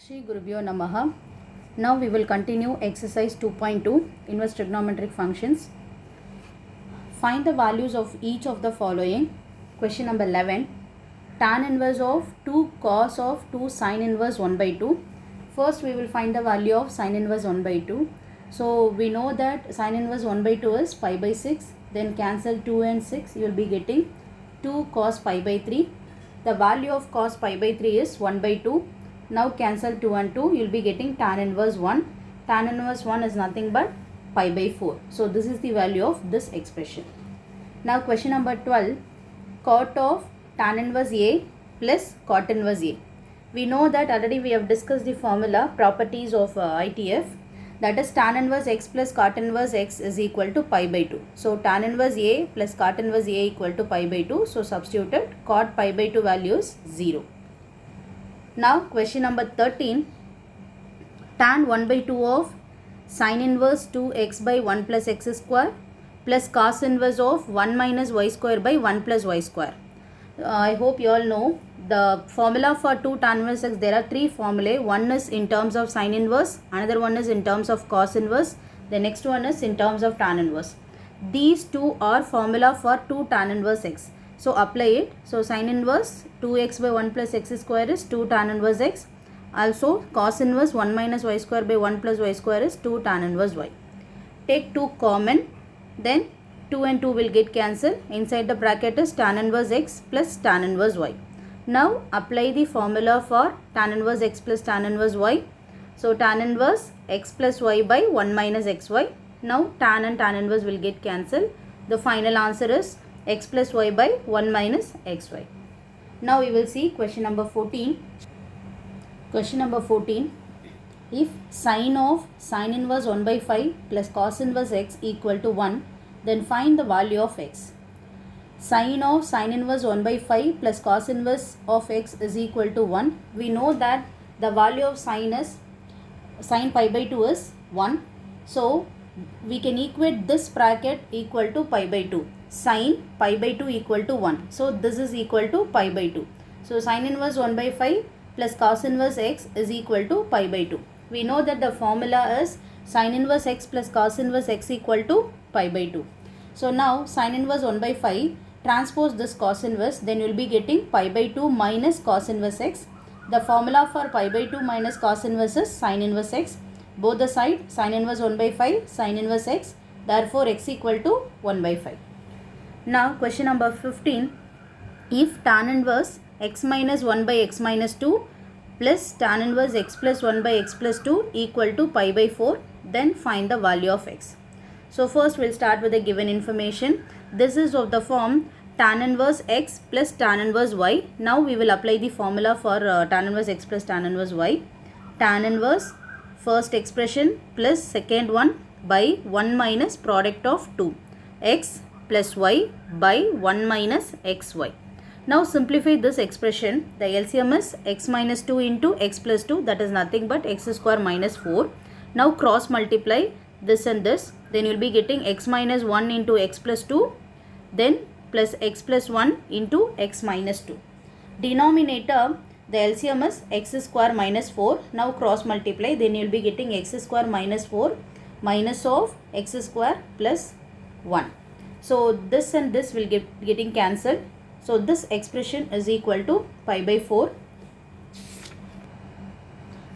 Shri Gurubhyo Namaha. Now we will continue exercise 2.2 inverse trigonometric functions. Find the values of each of the following. Question number 11. Tan inverse of 2 cos of 2 sin inverse 1 by 2. First we will find the value of sin inverse 1 by 2. So we know that sin inverse 1 by 2 is pi by 6. Then cancel 2 and 6. You will be getting 2 cos pi by 3. The value of cos pi by 3 is 1 by 2. Now cancel 2 and 2. You will be getting tan inverse 1. Tan inverse 1 is nothing but pi by 4. So this is the value of this expression. Now question number 12. Cot of tan inverse A plus cot inverse A. We know that already we have discussed the formula properties of ITF. That is tan inverse x plus cot inverse x is equal to pi by 2. So tan inverse A plus cot inverse A equal to pi by 2. So substituted cot pi by 2 value is 0. Now question number 13. Tan 1 by 2 of sin inverse 2x by 1 plus x square plus cos inverse of 1 minus y square by 1 plus y square. I hope you all know the formula for 2 tan inverse x. There are 3 formulae. One is in terms of sin inverse, another one is in terms of cos inverse, the next one is in terms of tan inverse. These two are formula for 2 tan inverse x. So apply it. So sin inverse 2x by 1 plus x square is 2 tan inverse x. Also cos inverse 1 minus y square by 1 plus y square is 2 tan inverse y. Take 2 common, then 2 and 2 will get cancelled. Inside the bracket is tan inverse x plus tan inverse y. Now apply the formula for tan inverse x plus tan inverse y. So tan inverse x plus y by 1 minus xy. Now tan and tan inverse will get cancelled. The final answer is x plus y by 1 minus xy. Now we will see question number 14. Question number 14. If sine of sin inverse 1 by 5 plus cos inverse x equal to 1, then find the value of x. Sine of sin inverse 1 by 5 plus cos inverse of x is equal to 1. We know that the value of sine pi by 2 is 1. So we can equate this bracket equal to pi by 2. Sine pi by 2 equal to 1. So this is equal to pi by 2. So sin inverse 1 by 5 plus cos inverse x is equal to pi by 2. We know that the formula is sin inverse x plus cos inverse x equal to pi by 2. So now sin inverse 1 by 5, transpose this cos inverse, then you will be getting pi by 2 minus cos inverse x. The formula for pi by 2 minus cos inverse is sin inverse x. Both the side sin inverse 1 by 5 sin inverse x. Therefore x equal to 1 by 5. Now question number 15. If tan inverse x minus 1 by x minus 2 plus tan inverse x plus 1 by x plus 2 equal to pi by 4, then find the value of x. So first we'll start with the given information. This is of the form tan inverse x plus tan inverse y. Now we will apply the formula for tan inverse x plus tan inverse y. Tan inverse first expression plus second one by 1 minus product of 2 x plus y by 1 minus xy. Now simplify this expression. The LCM is x minus 2 into x plus 2, that is nothing but x square minus 4. Now cross multiply this and this, then you will be getting x minus 1 into x plus 2, then plus x plus 1 into x minus 2. Denominator, the LCM is x square minus 4. Now cross multiply, then you will be getting x square minus 4 minus of x square plus 1. So this and this will get getting cancelled. So this expression is equal to pi by 4.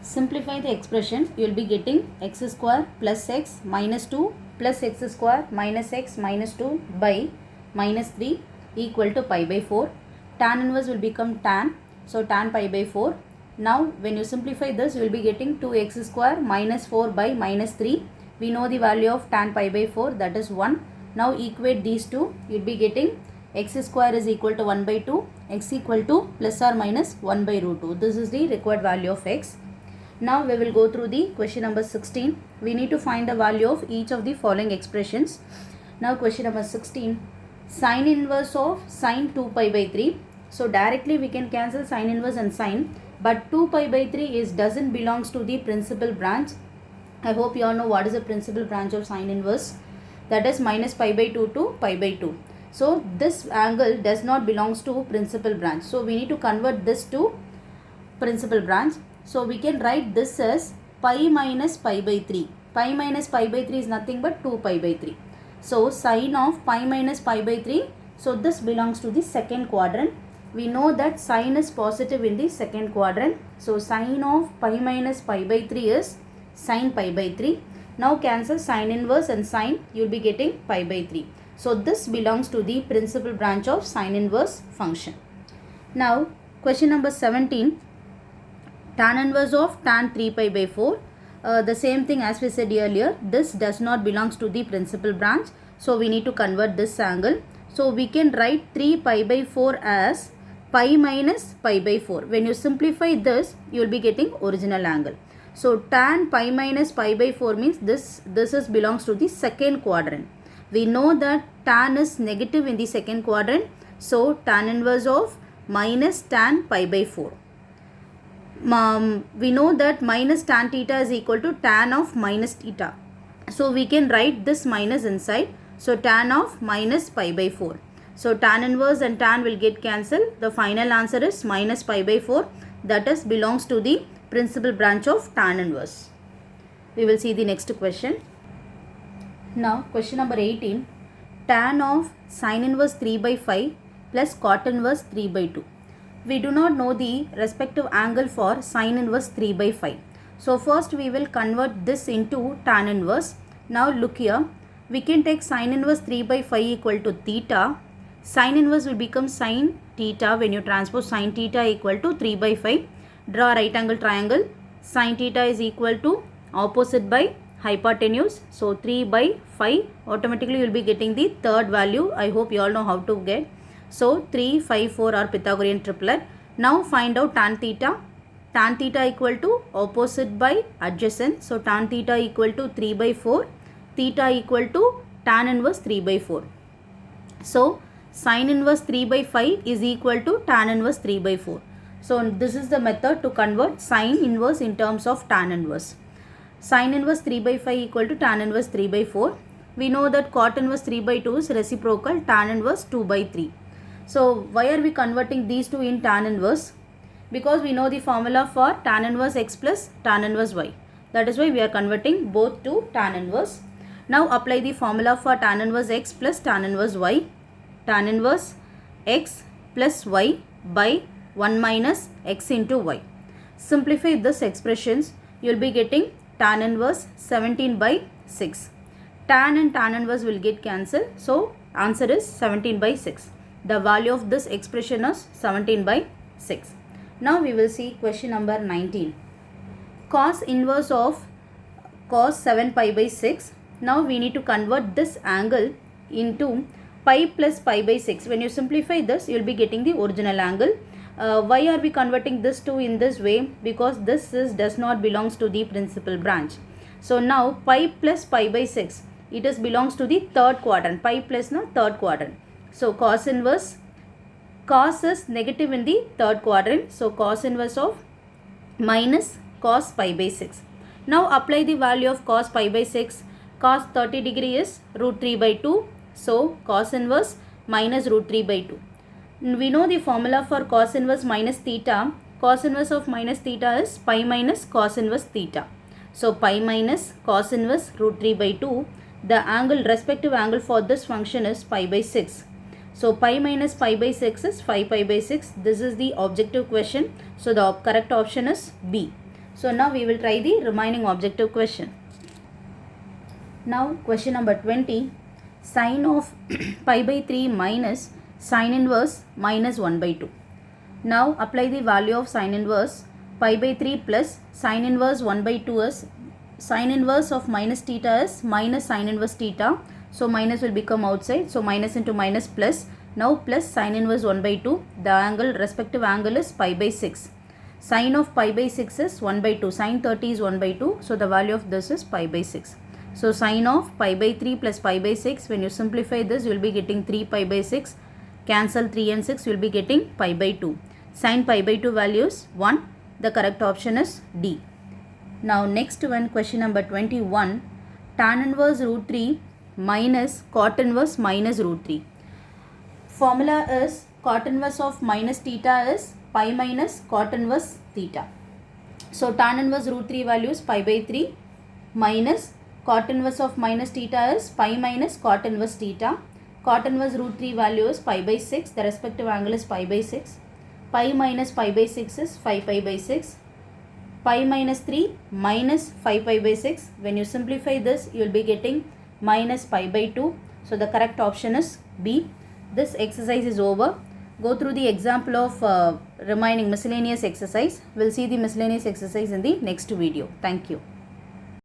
Simplify the expression, you will be getting x square plus x minus 2 plus x square minus x minus 2 by minus 3 equal to pi by 4. Tan inverse will become tan. So tan pi by 4. Now when you simplify this, you will be getting 2x square minus 4 by minus 3. We know the value of tan pi by 4, that is 1. Now equate these two, you will be getting x square is equal to 1 by 2, x equal to plus or minus 1 by root 2. This is the required value of x. Now we will go through the question number 16. We need to find the value of each of the following expressions. Now question number 16. Sin inverse of sin 2 pi by 3. So directly we can cancel sin inverse and sin, but 2 pi by 3 doesn't belongs to the principal branch. I hope you all know what is the principal branch of sin inverse. That is minus pi by 2 to pi by 2. So this angle does not belongs to principal branch. So we need to convert this to principal branch. So we can write this as pi minus pi by 3. Pi minus pi by 3 is nothing but 2 pi by 3. So sine of pi minus pi by 3. So this belongs to the second quadrant. We know that sine is positive in the second quadrant. So sine of pi minus pi by 3 is sine pi by 3. Now cancel sine inverse and sine, you will be getting pi by 3. So this belongs to the principal branch of sine inverse function. Now question number 17, tan inverse of tan 3 pi by 4. The same thing as we said earlier, this does not belongs to the principal branch. So we need to convert this angle. So we can write 3 pi by 4 as pi minus pi by 4. When you simplify this, you will be getting original angle. So tan pi minus pi by 4 means this is belongs to the second quadrant. We know that tan is negative in the second quadrant. So tan inverse of minus tan pi by 4. We know that minus tan theta is equal to tan of minus theta. So we can write this minus inside. So tan of minus pi by 4. So tan inverse and tan will get cancelled. The final answer is minus pi by 4. That is belongs to the principal branch of tan inverse. We will see the next question. Now question number 18. Tan of sin inverse 3 by 5 plus cot inverse 3 by 2. We do not know the respective angle for sin inverse 3 by 5. So first we will convert this into tan inverse. Now look here. We can take sin inverse 3 by 5 equal to theta. Sin inverse will become sin theta when you transpose sin theta equal to 3 by 5. Draw right angle triangle. Sin theta is equal to opposite by hypotenuse. So 3 by 5. Automatically you will be getting the third value. I hope you all know how to get. So 3, 5, 4 are Pythagorean triplet. Now find out tan theta. Tan theta equal to opposite by adjacent. So tan theta equal to 3 by 4. Theta equal to tan inverse 3 by 4. So sin inverse 3 by 5 is equal to tan inverse 3 by 4. So this is the method to convert sin inverse in terms of tan inverse. Sin inverse 3 by 5 equal to tan inverse 3 by 4. We know that cot inverse 3 by 2 is reciprocal tan inverse 2 by 3. So why are we converting these two in tan inverse? Because we know the formula for tan inverse x plus tan inverse y. That is why we are converting both to tan inverse. Now apply the formula for tan inverse x plus tan inverse y. Tan inverse x plus y by 1 minus x into y. Simplify this expressions, you will be getting tan inverse 17 by 6. Tan and tan inverse will get cancelled. So answer is 17 by 6. The value of this expression is 17 by 6. Now we will see question number 19. Cos inverse of cos 7 pi by 6. Now we need to convert this angle into pi plus pi by 6. When you simplify this, you will be getting the original angle. Why are we converting this to in this way? Because this does not belongs to the principal branch. So now pi plus pi by 6, it is belongs to the third quadrant. Pi plus na third quadrant. So cos inverse, cos is negative in the third quadrant. So cos inverse of minus cos pi by 6. Now apply the value of cos pi by 6. Cos 30 degree is root 3 by 2. So cos inverse minus root 3 by 2. We know the formula for cos inverse minus theta. Cos inverse of minus theta is pi minus cos inverse theta. So pi minus cos inverse root 3 by 2. The angle, respective angle for this function is pi by 6. So pi minus pi by 6 is 5 pi by 6. This is the objective question. So the correct option is B. So now we will try the remaining objective question. Now question number 20. Sine of pi by 3 minus sine inverse minus 1 by 2. Now apply the value of sine inverse. Pi by 3 plus sine inverse 1 by 2 is sine inverse of minus theta is minus sine inverse theta. So minus will become outside. So minus into minus plus. Now plus sine inverse 1 by 2. The angle, respective angle is pi by 6. Sine of pi by 6 is 1 by 2. Sine 30 is 1 by 2. So the value of this is pi by 6. So sine of pi by 3 plus pi by 6. When you simplify this, you will be getting 3 pi by 6. Cancel 3 and 6, you will be getting pi by 2. Sine pi by 2 value is 1. The correct option is D. Now next one, question number 21. Tan inverse root 3 minus cot inverse minus root 3. Formula is cot inverse of minus theta is pi minus cot inverse theta. So tan inverse root 3 value is pi by 3 minus cot inverse of minus theta is pi minus cot inverse theta. Cot inverse root 3 value is pi by 6. The respective angle is pi by 6. Pi minus pi by 6 is 5 pi by 6. Pi minus 3 minus 5 pi by 6. When you simplify this, you will be getting minus pi by 2. So the correct option is B. This exercise is over. Go through the example of remaining miscellaneous exercise. We'll see the miscellaneous exercise in the next video. Thank you.